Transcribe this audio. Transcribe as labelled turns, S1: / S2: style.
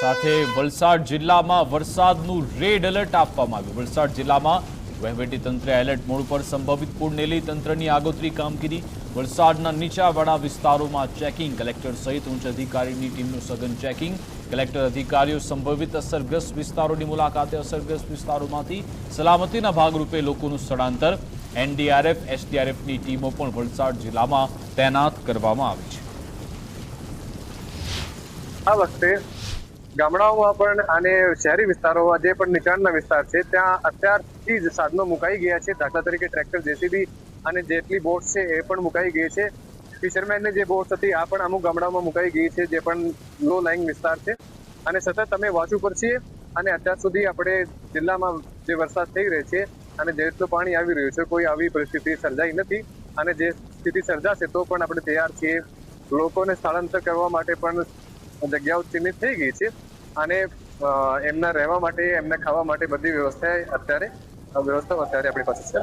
S1: સાથે વલસાડ જિલ્લામાં વરસાદનું રેડ એલર્ટ આપવામાં આવ્યું। વલસાડ જિલ્લામાં વહીવટીતંત્રે એલર્ટ મોડ પર સંભવિત પૂરને લઈ તંત્રની આગોતરી કામગીરી। વલસાડના નીચાણવાળા વિસ્તારોમાં ચેકિંગ। કલેક્ટર સહિત ઉચ્ચ અધિકારીની ટીમનું સઘન ચેકિંગ। કલેક્ટર અધિકારીઓ સંભવિત અસરગ્રસ્ત વિસ્તારોની મુલાકાતે। અસરગ્રસ્ત વિસ્તારોમાંથી સલામતીના ભાગરૂપે લોકોનું સ્થળાંતર। એનડીઆરએફ એસડીઆરએફની ટીમો પણ વલસાડ જિલ્લામાં તૈનાત કરવામાં આવી છે।
S2: આ વખતે ગામડાઓમાં પણ અને શહેરી વિસ્તારોમાં જે પણ નીચાણના વિસ્તાર છે ત્યાં અત્યારથી જ સાધનો મુકાઈ ગયા છે। દાખલા તરીકે ટ્રેક્ટર, જેસીબી અને જેટલી બોટ છે એ પણ મુકાઈ ગઈ છે। ફિશરમેનની જે બોટ હતી આ પણ અમુક ગામડાઓમાં મુકાઈ ગઈ છે, જે પણ લો લાઇંગ વિસ્તાર છે। અને સતત અમે વોચ ઉપર છીએ અને અત્યાર સુધી આપણે જિલ્લામાં જે વરસાદ થઈ રહ્યો છે અને જેટલું પાણી આવી રહ્યું છે, કોઈ આવી પરિસ્થિતિ સર્જાઈ નથી। અને જે સ્થિતિ સર્જાશે તો પણ આપણે તૈયાર છીએ। લોકોને સ્થળાંતર કરવા માટે પણ જગ્યાઓ ચિહ્નિત થઈ ગઈ છે અને એમના રહેવા માટે, એમને ખાવા માટે બધી વ્યવસ્થાઓ અત્યારે આપણી પાસે છે।